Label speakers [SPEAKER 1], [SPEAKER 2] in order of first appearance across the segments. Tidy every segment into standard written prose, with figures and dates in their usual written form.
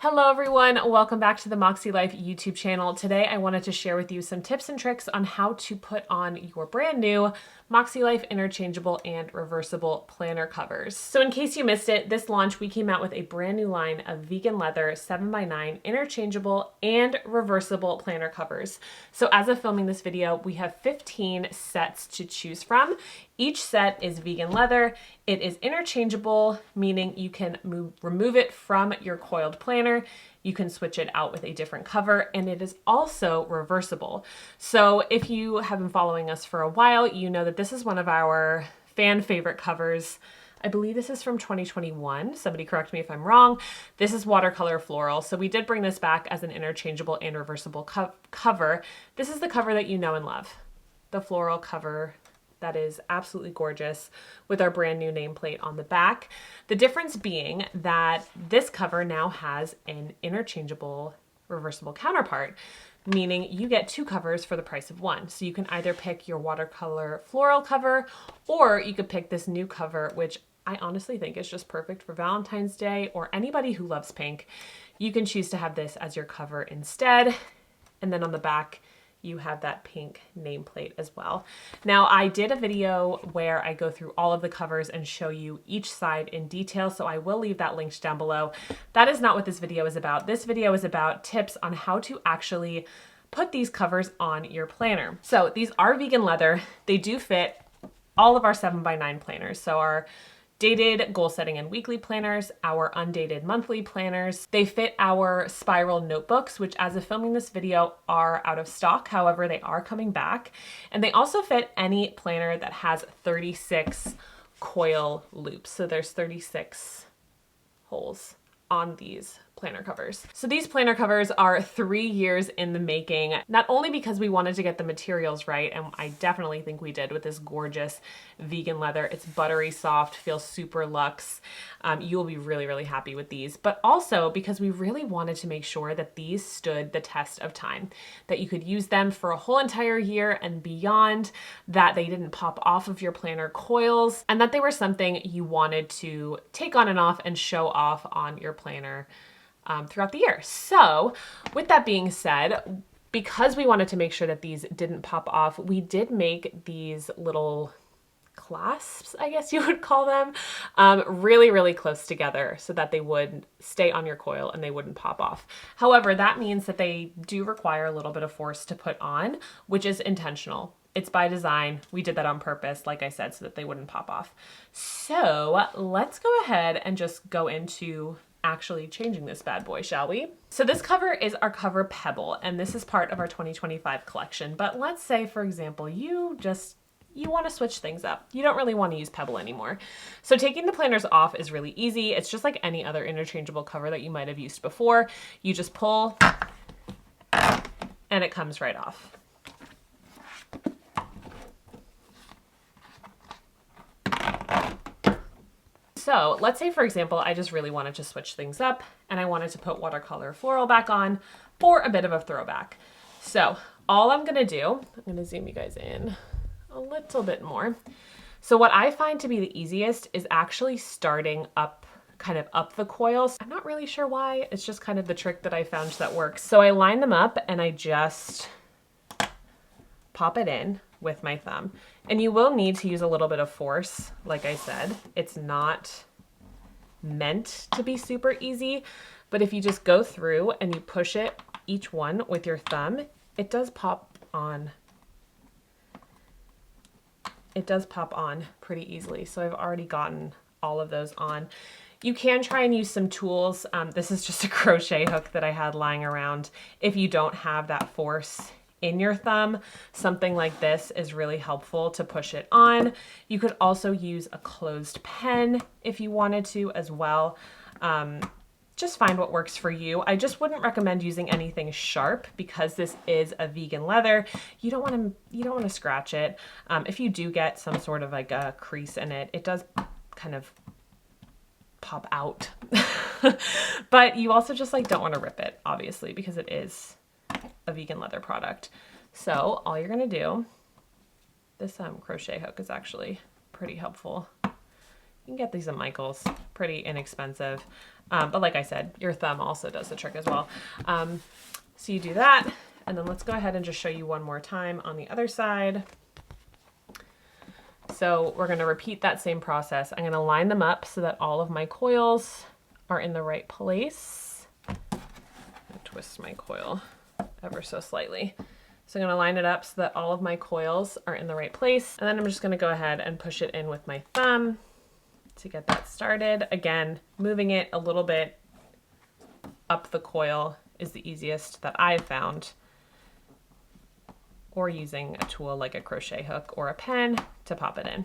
[SPEAKER 1] Hello everyone, welcome back to the MäksēLife YouTube channel. Today I wanted to share with you some tips and tricks on how to put on your brand new MäksēLife interchangeable and reversible planner covers. So in case you missed it, this launch we came out with a brand new line of vegan leather 7x9 interchangeable and reversible planner covers. So as of filming this video, we have 15 sets to choose from. Each set is vegan leather. It is interchangeable, meaning you can remove it from your coiled planner. You can switch it out with a different cover, and it is also reversible. So if you have been following us for a while, you know that this is one of our fan favorite covers. I believe this is from 2021. Somebody correct me if I'm wrong. This is Watercolor Floral. So we did bring this back as an interchangeable and reversible cover. This is the cover that you know and love. The floral cover that is absolutely gorgeous with our brand new nameplate on the back. The difference being that this cover now has an interchangeable reversible counterpart, meaning you get two covers for the price of one. So you can either pick your Watercolor Floral cover, or you could pick this new cover, which I honestly think is just perfect for Valentine's Day or anybody who loves pink. You can choose to have this as your cover instead. And then on the back, you have that pink nameplate as well. Now, I did a video where I go through all of the covers and show you each side in detail, so I will leave that linked down below. That is not what this video is about. This video is about tips on how to actually put these covers on your planner. So these are vegan leather. They do fit all of our 7x9 planners. So our dated goal setting and weekly planners, our undated monthly planners. They fit our spiral notebooks, which as of filming this video are out of stock. However, they are coming back. And they also fit any planner that has 36 coil loops. So there's 36 holes on these planner covers. So these planner covers are 3 years in the making, not only because we wanted to get the materials right, and I definitely think we did with this gorgeous vegan leather. It's buttery soft, feels super luxe. You'll be really, really happy with these, but also because we really wanted to make sure that these stood the test of time, that you could use them for a whole entire year and beyond, that they didn't pop off of your planner coils, and that they were something you wanted to take on and off and show off on your planner throughout the year. So with that being said, because we wanted to make sure that these didn't pop off, we did make these little clasps, I guess you would call them, really, really close together so that they would stay on your coil and they wouldn't pop off. However, that means that they do require a little bit of force to put on, which is intentional. It's by design. We did that on purpose, like I said, so that they wouldn't pop off. So let's go ahead and just go into actually changing this bad boy, shall we? So this cover is our cover Pebble, and this is part of our 2025 collection. But let's say, for example, you want to switch things up. You don't really want to use Pebble anymore. So taking the planners off is really easy. It's just like any other interchangeable cover that you might have used before. You just pull and it comes right off. So let's say, for example, I just really wanted to switch things up and I wanted to put Watercolor Floral back on for a bit of a throwback. So all I'm gonna do, I'm gonna zoom you guys in a little bit more. So what I find to be the easiest is actually starting up, kind of up the coils. I'm not really sure why, it's just kind of the trick that I found that works. So I line them up and I just pop it in with my thumb. And you will need to use a little bit of force. Like I said, it's not meant to be super easy, but if you just go through and you push it, each one with your thumb, it does pop on. It does pop on pretty easily. So I've already gotten all of those on. You can try and use some tools. This is just a crochet hook that I had lying around. If you don't have that force in your thumb, something like this is really helpful to push it on. You could also use a closed pen if you wanted to as well. Just find what works for you. I just wouldn't recommend using anything sharp because this is a vegan leather. You don't want to scratch it. If you do get some sort of like a crease in it, it does kind of pop out. But you also just like don't want to rip it, obviously, because it is a vegan leather product. So all you're gonna do, this crochet hook is actually pretty helpful. You can get these at Michael's, pretty inexpensive. But like I said, your thumb also does the trick as well. So you do that, and then let's go ahead and just show you one more time on the other side. So we're going to repeat that same process. I'm going to line them up so that all of my coils are in the right place. Twist my coil ever so slightly. So I'm going to line it up so that all of my coils are in the right place. And then I'm just going to go ahead and push it in with my thumb to get that started. Again, moving it a little bit up the coil is the easiest that I've found, or using a tool like a crochet hook or a pen to pop it in.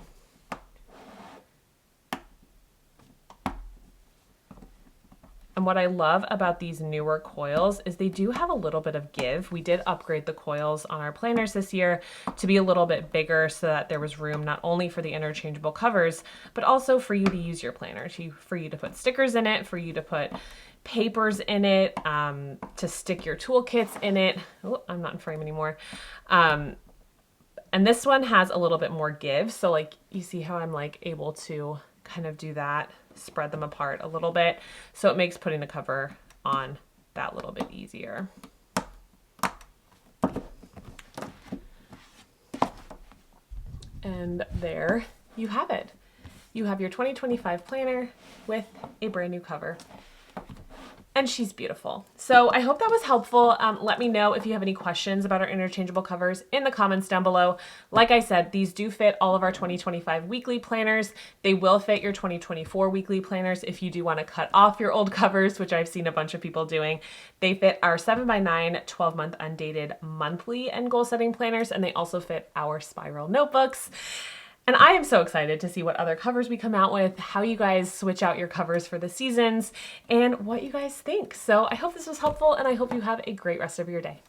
[SPEAKER 1] And what I love about these newer coils is they do have a little bit of give. We did upgrade the coils on our planners this year to be a little bit bigger so that there was room not only for the interchangeable covers, but also for you to use your planner, for you to put stickers in it, for you to put papers in it, to stick your toolkits in it. Oh, I'm not in frame anymore. And this one has a little bit more give. So like you see how I'm like able to kind of do that, spread them apart a little bit. So it makes putting the cover on that little bit easier. And there you have it. You have your 2025 planner with a brand new cover. And she's beautiful. So I hope that was helpful. Let me know if you have any questions about our interchangeable covers in the comments down below. Like I said, these do fit all of our 2025 weekly planners. They will fit your 2024 weekly planners if you do want to cut off your old covers, which I've seen a bunch of people doing. They fit our 7x9 12-month undated monthly and goal setting planners, and they also fit our spiral notebooks. And I am so excited to see what other covers we come out with, how you guys switch out your covers for the seasons, and what you guys think. So I hope this was helpful, and I hope you have a great rest of your day.